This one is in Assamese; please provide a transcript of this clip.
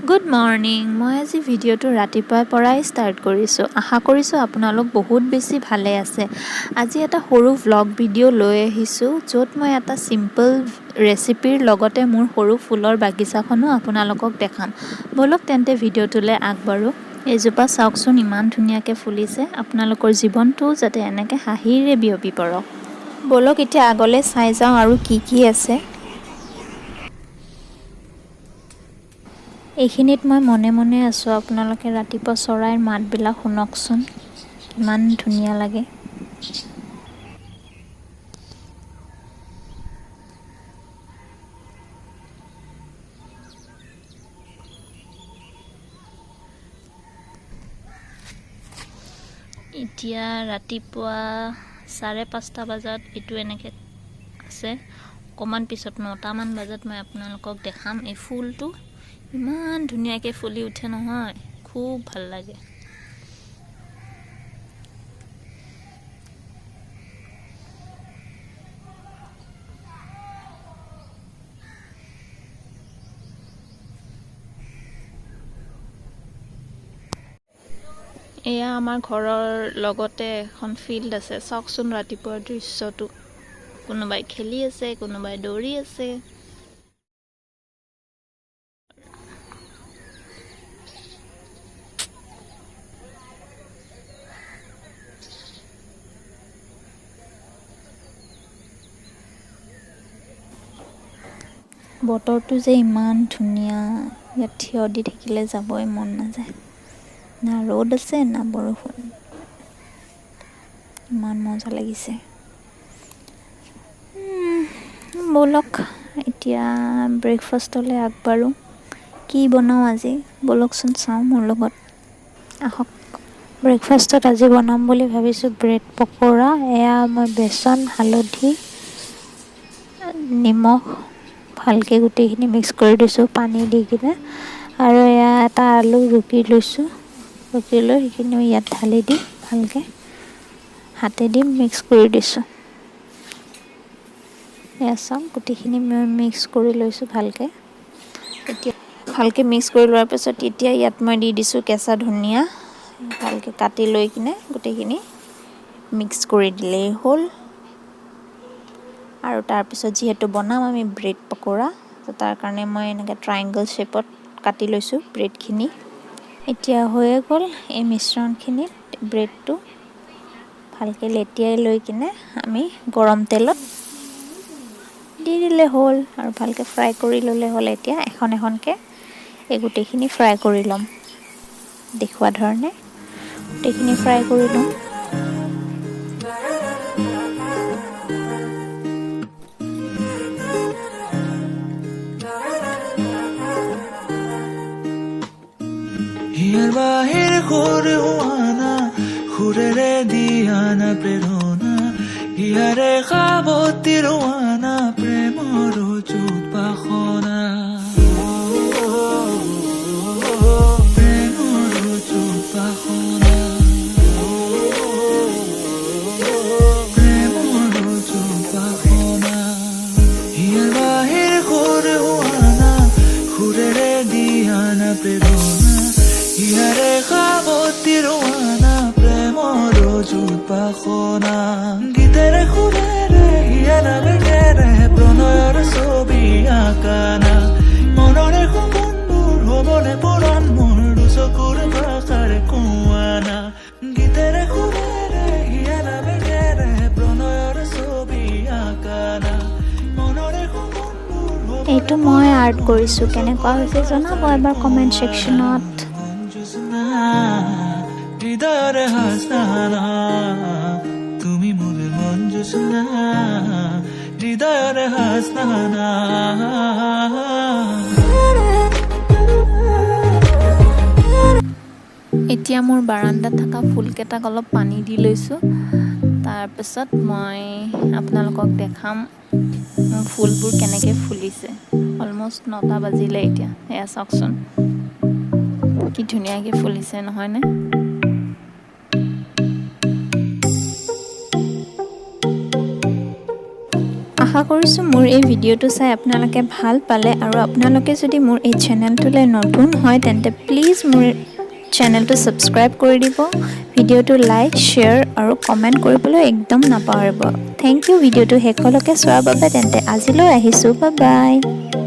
Good morning. মই আজি ভিডিঅ'টো ৰাতিপুৱাৰ পৰাই ষ্টাৰ্ট কৰিছোঁ। আশা কৰিছোঁ আপোনালোক বহুত বেছি ভালে আছে। আজি এটা সৰু ভ্লগ ভিডিঅ' লৈ আহিছোঁ, য'ত মই এটা চিম্পল ৰেচিপিৰ লগতে মোৰ সৰু ফুলৰ বাগিচাখনো আপোনালোকক দেখাম। ব'লক তেন্তে ভিডিঅ'টোলৈ আগবাঢ়ো। এইজোপা চাওকচোন ইমান ধুনীয়াকৈ ফুলিছে। আপোনালোকৰ জীৱনটো যাতে এনেকৈ হাঁহিৰে বিয়পি পৰক। ব'লক এতিয়া আগলৈ চাই যাওঁ আৰু কি আছে। এইখিনিত মই মনে মনে আছোঁ। আপোনালোকে ৰাতিপুৱা চৰাইৰ মাতবিলাক শুনকচোন, কিমান ধুনীয়া লাগে। এতিয়া ৰাতিপুৱা 5:30 বজাত এইটো এনেকৈ আছে। অকণমান পিছত 9টামান বজাত মই আপোনালোকক দেখাম। এই ফুলটো ইমান ধুনীয়াকৈ ফুলি উঠে নহয়, খুব ভাল লাগে। এয়া আমাৰ ঘৰৰ লগতে এখন ফিল্ড আছে। চাওকচোন ৰাতিপুৱাৰ দৃশ্যটো, কোনোবাই খেলি আছে, কোনোবাই দৌৰি আছে। বতৰটো যে ইমান ধুনীয়া, ইয়াত থিয় দি থাকিলে যাবই মন নাযায়। না ৰ'দ আছে না বৰষুণ, ইমান মজা লাগিছে। ব'লক এতিয়া ব্ৰেকফাষ্টলৈ আগবাঢ়োঁ। কি বনাওঁ আজি ব'লকচোন চাওঁ মোৰ লগত, আহক। ব্ৰেকফাষ্টত আজি বনাম বুলি ভাবিছোঁ ব্ৰেড পকৰা। এয়া মই বেচন, হালধি, নিমখ ভালকৈ গোটেইখিনি মিক্স কৰি দিছোঁ পানী দি কিনে। আৰু এয়া এটা আলু ৰুকি লৈছোঁ, ৰুকি লৈ সেইখিনিও ইয়াত ঢালি দি ভালকৈ হাতেদি মিক্স কৰি দিছোঁ। এয়া চাওক গোটেইখিনি মই মিক্স কৰি লৈছোঁ ভালকৈ। এতিয়া ভালকৈ মিক্স কৰি লোৱাৰ পিছত এতিয়া ইয়াত মই দি দিছোঁ কেঁচা ধনিয়া, ভালকৈ কাটি লৈ কিনে গোটেইখিনি মিক্স কৰি দিলেই হ'ল। আৰু তাৰপিছত যিহেতু বনাম আমি ব্ৰেড পকৰা, তাৰ কাৰণে মই এনেকৈ ট্ৰায়েংগল শ্বেপত কাটি লৈছোঁ ব্ৰেডখিনি। এতিয়া হৈয়ে গ'ল এই মিশ্ৰণখিনিত ব্ৰেডটো ভালকৈ লেটিয়াই লৈ কিনে আমি গৰম তেলত দি দিলে হ'ল আৰু ভালকৈ ফ্ৰাই কৰি ল'লে হ'ল। এতিয়া এখন এখনকৈ এই গোটেইখিনি ফ্ৰাই কৰি ল'ম, দেখুওৱা ধৰণে গোটেইখিনি ফ্ৰাই কৰি ল'ম। হিয়াৰ বাহিৰ সুৰ হোৱানা, সুৰেৰে দিয়ানা প্ৰেৰণা, হিয়াৰে সাৱতী ৰোৱানা, প্ৰেমৰ চুপাসনা, প্ৰেমৰ চুপাসনা, প্ৰেমৰ চুপাসনা। হিয়াৰ বাহিৰ সুৰ হোৱানা, সুৰেৰে দিয়ানা প্ৰেৰণা, হিয়াৰে সাৱতী ৰোৱানা, প্ৰেমৰ চুপাসনা। গীতেৰে সুৰেৰে হিয়া নামেৰে প্ৰণয়ৰ ছবি আঁকানা, মনৰে সপোনবোৰ হ'বনে পূৰণ মোৰ দুচকুৰ ভাষাৰে কোৱানা। গীতেৰে সুৰেৰে হিয়া নামেৰে প্ৰণয়ৰ ছবি আঁকানা, মনৰে সপোনবোৰ। এইটো মই আৰ্ট কৰিছোঁ, কেনেকুৱা হৈছে জনাব এবাৰ কমেণ্ট ছেকশ্যনত। হৃদয়ৰে হাসনা, তুমি মোৰ মন জোছনা, হৃদয়ৰে হাসনা। এতিয়া মোৰ বাৰান্দাত থকা ফুলকেইটাক অলপ পানী দি লৈছোঁ। তাৰপিছত মই আপোনালোকক দেখাম মোৰ ফুলবোৰ কেনেকৈ ফুলিছে। অলমষ্ট 9টা বাজিলে এতিয়া। এয়া চাওকচোন কি ধুনীয়াকৈ ফুলিছে নহয়নে? আশা কৰিছোঁ মোৰ এই ভিডিঅ'টো চাই আপোনালোকে ভাল পালে আৰু আপোনালোকে যদি মোৰ এই চেনেলটোলৈ নতুন হয় তেন্তে প্লিজ মোৰ চেনেলটো ছাবস্ক্ৰাইব কৰি দিব ভিডিঅ'টো লাইক শ্বেয়াৰ আৰু কমেণ্ট কৰিবলৈ একদম নাপাহৰিব থেংক ইউ ভিডিঅ'টো শেষলৈকে চোৱাৰ বাবে তেন্তে আজিলৈ আহিছোঁ বাই বাই